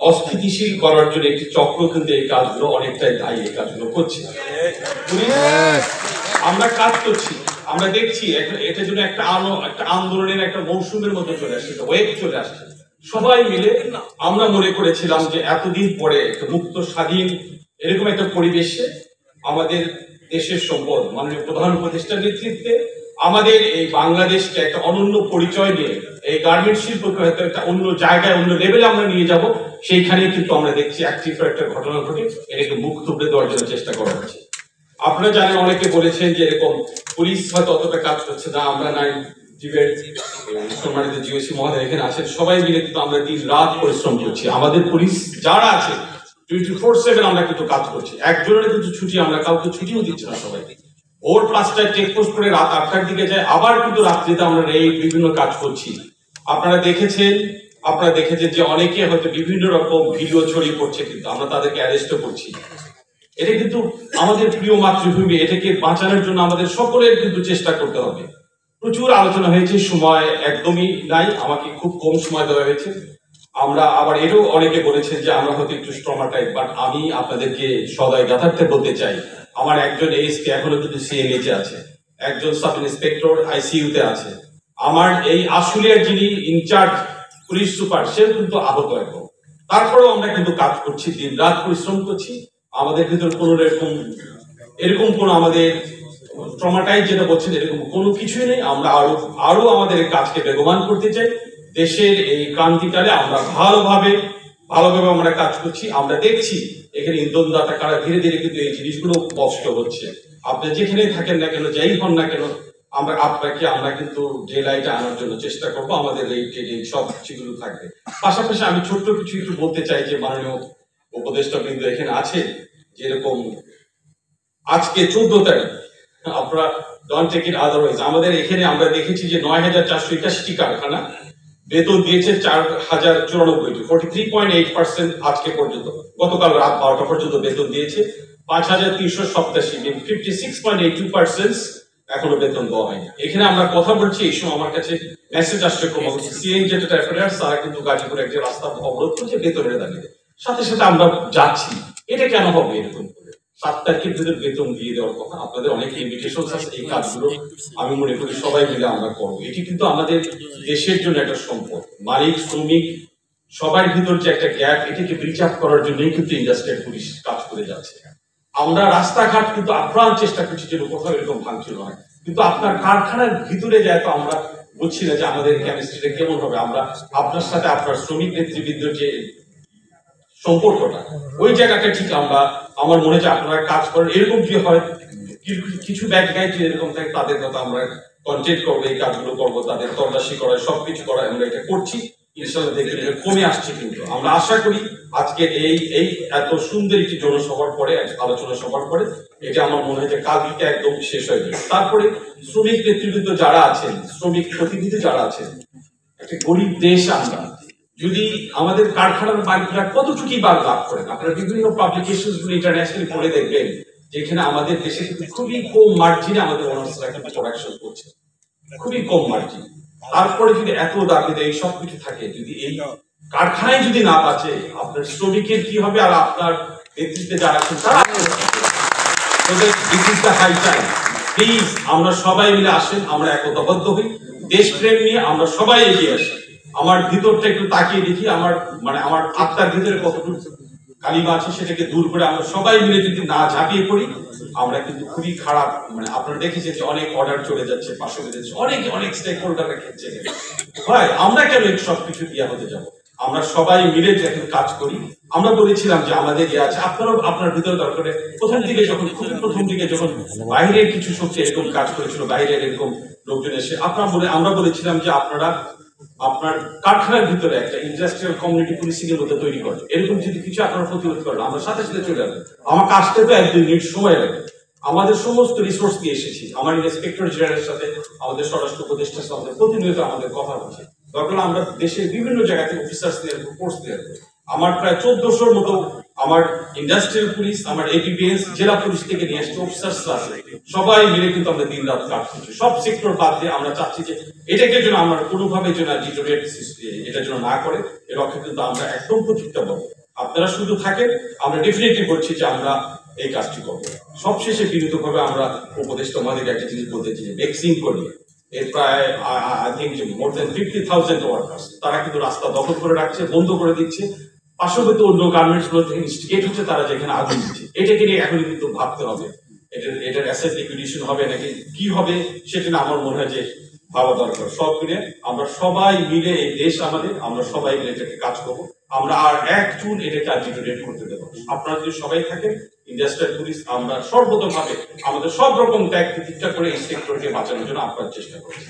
অস্থিতিশীল করার জন্য একটি চক্র কিন্তু এই কাজগুলো অনেকটাই দায়ী, এই কাজগুলো করছে। আমরা কাজ করছি, আমরা দেখছি এটার জন্য একটা আন্দোলনের একটা মৌসুমের মতো চলে আসছে, ওয়েব চলে আসছে। সবাই মিলে আমরা মনে করেছিলাম যে এতদিন পরে একটা মুক্ত স্বাধীন এরকম একটা পরিবেশে আমাদের দেশের সম্পদ মাননীয় প্রধান উপদেষ্টার নেতৃত্বে আমাদের এই বাংলাদেশকে একটা অনন্য পরিচয় নিয়ে এই গার্মেন্টস শিল্পকে হয়তো একটা অন্য জায়গায় অন্য লেভেলে আমরা নিয়ে যাব। সেইখানে কিন্তু আমরা দেখছি একটা ঘটনা ঘটে এটাকে মুখ থুবড়ে দেওয়ার জন্য চেষ্টা করা হচ্ছে। আপনারা জানেন, অনেকে বলেছেন যে এরকম পুলিশ হয়তো অতটা কাজ করছে না। আমরা নাই সম্মানিত জিওসি মহোদয় এখানে আছেন, সবাই মিলে কিন্তু আমরা দিন রাত পরিশ্রম করছি। আমাদের পুলিশ যারা আছে 24/7 আমরা কিন্তু কাজ করছি। একজনের কিন্তু ছুটি আমরা কাউকে ছুটিও দিচ্ছি না। সবাই ভোর 5টায় চেকপোস্ট করে রাত 8টার দিকে যায়, আবার কিন্তু রাত্রিতে আমরা এই বিভিন্ন কাজ করছি। আপনারা দেখেছেন যে অনেকে হয়তো বিভিন্ন রকম ভিডিও ছড়িয়ে পড়ছে, কিন্তু আমরা তাদেরকে অ্যারেস্টও করছি। এটা কিন্তু আমাদের প্রিয় মাতৃভূমি, এটাকে বাঁচানোর জন্য আমাদের সকলের কিন্তু চেষ্টা করতে হবে। প্রচুর আলোচনা হয়েছে, সময় একদমই নাই, আমাকে খুব কম সময় দেওয়া হয়েছে। আমরা আবার এটাও অনেকে বলেছেন যে আমরা হয়তো একটু ট্রমাটাইজ, বাট আমি আপনাদেরকে সদয় যথার্থে বলতে চাই, আমার একজন এএসপি এখনো কিন্তু সিএমএইচে আছে, একজন সাব ইন্সপেক্টর আইসিইউতে আছে, আমার এই আশুলিয়ার যিনি ইনচার্জ পুলিশ সুপার সেও কিন্তু আহত এখন। তারপরেও আমরা কিন্তু কাজ করছি, দিন রাত পরিশ্রম করছি। আমাদের ভিতর কোনো এরকম কোনো আমাদের ট্রমাটাইজ যেটা বলছেন এরকম কোনো কিছুই নেই। আমরা আরো আমাদের কাজকে বেগবান করতে চাই। দেশের এই ক্রান্তিকালে আমরা ভালোভাবে আমরা কাজ করছি। আমরা দেখছি এখানে ইন্ধনদাতা কারা ধীরে ধীরে কিন্তু এই জিনিসগুলো স্পষ্ট হচ্ছে। আপনি যেখানে থাকেন না কেন, যাই হন না কেন, আমরা কিন্তু যে লাইটে আনার জন্য চেষ্টা করবো। আমাদের এই সব কিছুগুলো থাকবে। পাশাপাশি আমি ছোট্ট কিছু একটু বলতে চাই যে মাননীয় উপদেষ্টা বিন্দু এখানে আছে, যেরকম আজকে 14 তারিখ, আপনারা ডন্ট টেক ইট আদারওয়াইজ, আমাদের এখানে আমরা দেখেছি যে 9481টি কারখানা বেতন দিয়েছে 4094টি, 43.8% আজকে পর্যন্ত, গতকাল রাত 12টা পর্যন্ত বেতন দিয়েছে। 5387, 56.82% এখনো বেতন দেওয়া হয়নি। এখানে আমরা কথা বলছি, এই সময় আমার কাছে মেসেজ আসছে ক্রমাগত, সিএনজি ট্রাভেলার্স তারা কিন্তু গাজীপুর একটা রাস্তা অবরোধ করছে বেতনের দাবিতে। সাথে সাথে আমরা যাচ্ছি। এটা কেন হবে এরকম করে? 7 তারিখের ভিতরে বেতন দিয়ে দেওয়ার কথা। আপনাদের অনেক ইনভিটেশন আছে, এই কাজগুলো আমি মনে করি সবাই মিলে আমরা করবো। এটি কিন্তু আমাদের দেশের জন্য একটা সম্পদ। মালিক শ্রমিক সবার ভিতর যে একটা গ্যাপ, এটাকে ব্রিচ আপ করার জন্যই কিন্তু ইন্ডাস্ট্রিয়াল পুলিশ কাজ করে যাচ্ছে। আমরা রাস্তাঘাট কিন্তু আপ্রাণ চেষ্টা করছি যেন কোথাও এরকম ভাঙচুর হয়, কিন্তু আপনার কারখানার ভিতরে যায় তো আমরা বুঝছি না যে আমাদের কেমিস্ট্রিটা কেমন হবে। আমরা আপনার সাথে আপনার শ্রমিক নেতৃবৃন্দ যে সম্পর্কটা, ওই জায়গাটা ঠিক আমার মনে হয় আপনারা কাজ করেন। এরকম কি হয়, কিছু ব্যাড গাই এরকম থাকে, তাদের কথা আমরা কন্টেক্ট করবো, এই কাজগুলো করবো, তাদের তল্লাশি করা, সবকিছু করা, আমরা এটা করছি। ইনশাআল্লাহ দেখবেন এটা কমে আসছে। কিন্তু আমরা আশা করি আজকে এই এত সুন্দর একটি জনসভার পরে, আলোচনা সভার পরে, এটা আমার মনে হয় যে কাজটা একদম শেষ হয়ে যাবে। তারপরে শ্রমিক নেতৃবৃন্দ যারা আছেন, শ্রমিক প্রতিনিধি যারা আছেন, একটা গরিব দেশ আমরা, যদি আমাদের কারখানার মালিকরা কতটুকু লাভ করেন, আপনারা বিভিন্ন পাবলিকেশন গুলো ইন্টারন্যাশনালি পড়ে দেখবেন যেখানে আমাদের দেশে কিন্তু খুবই কম মার্জিনে আমাদের অনার্সরা কিন্তু প্রোডাকশন করছে, খুবই কম মার্জিন। তারপরে যদি এত দাবিতে এই সব কিছু থাকে, যদি এই কারখানায় যদি না বাঁচে, আপনার শ্রমিকের কি হবে? আর আপনার নেতৃত্বে যারা আছেন তারা হাই টাইম। প্লিজ আমরা সবাই মিলে আসেন, আমরা একতাবদ্ধ হই, দেশপ্রেম নিয়ে আমরা সবাই এগিয়ে আসি। আমার ভিতরটা একটু তাকিয়ে দেখি, আমার আত্মার ভিতরে কতটুকু কালিমা আছে, সেটাকে দূর করে আমরা সবাই মিলে যদি না ঝাঁপিয়ে পড়ি, আমরা কিন্তু খুবই খারাপ। আপনারা দেখেছেন যে অনেক অর্ডার চলে যাচ্ছে, পাশে অনেক স্টেক হোল্ডাররা খেলছে। ভাই আমরা কেন সবকিছু ইয়া হতে যাবো? আমরা সবাই মিলে যখন কাজ করি, আমরা বলেছিলাম যে আমাদের ইয়ে আছে, আপনারাও আপনার ভিতরে দরকার। প্রথম দিকে যখন বাইরের কিছু শক্তি এরকম কাজ করেছিল, বাইরের এরকম লোকজন এসে আমরা বলেছিলাম যে আপনারা আপনার কারখানার ভিতরে একটা ইন্ডাস্ট্রিয়াল কমিউনিটি পুলিশিং এর মধ্যে তৈরি করেন। এরকম যদি কিছু আপনারা প্রতিরোধ করেন, আমরা সাথে সাথে চলে আসবো। আমাকে আসতে তো 1-2 মিনিট সময় লাগে। আমাদের সমস্ত রিসোর্স দিয়ে এসেছি। আমার ইন্সপেক্টর জেনারেলের সাথে, আমাদের স্বরাষ্ট্র উপদেষ্টার সাথে প্রতিনিয়ত আমাদের কথা হচ্ছে। দরকার আমরা দেশের বিভিন্ন জায়গা থেকে অফিসার্স নিয়ে আসবো, ফোর্স নিয়ে আসবো। আমার প্রায় 1400 মতো আমার ইন্ডাস্ট্রিয়াল পুলিশ, আমার এপিবিএস, জেলা পুলিশ থেকে নিয়ে আসছে অফিসার্সরা আছে, সবাই মিলে কিন্তু আমরা দিন রাত কাজ করছি। সব সেক্টর বাদ দিয়ে আমরা চাচ্ছি যে এটাকে যেন আমরা কোনোভাবে যেন ডিটোরিয়েট এটা যেন না করে, এর লক্ষ্যে কিন্তু আমরা একদম প্রতিজ্ঞাবদ্ধ। আপনারা শুধু থাকেন, আমরা ডেফিনেটলি করছি যে আমরা এই কাজটি করবো। সবশেষে বিনীতভাবে আমরা উপদেষ্টা মহোদয়কে একটা জিনিস বলতে চাই যে ভ্যাকসিন করি এর প্রায় I think more than 50,000 workers তারা কিন্তু রাস্তা দখল করে রাখছে, বন্ধ করে দিচ্ছে, পার্শ্ববর্তী অন্য গার্মেন্টস গুলো থেকে ইনস্টিগেট হচ্ছে, তারা যেখানে আগুন দিচ্ছে। এটাকে নিয়ে এখন কিন্তু ভাবতে হবে, এটার অ্যাসেট লিকুইডেশন হবে নাকি কি হবে, সেটা না আমার মনে হয় যে ভাবা দরকার। সব মিলে আমরা সবাই মিলে, এই দেশ আমাদের, আমরা সবাই মিলে এটাকে কাজ করবো। আমরা আর এক চুল এটাকে আর ডিটোরেট করতে দেবো। আপনারা যদি সবাই থাকেন, ইন্ডাস্ট্রিয়াল পুলিশ, আমরা সর্বতভাবে আমাদের সব রকম ত্যাগ প্রতিষ্ঠা করে এই সেক্টরকে বাঁচানোর জন্য আপনার চেষ্টা করছি।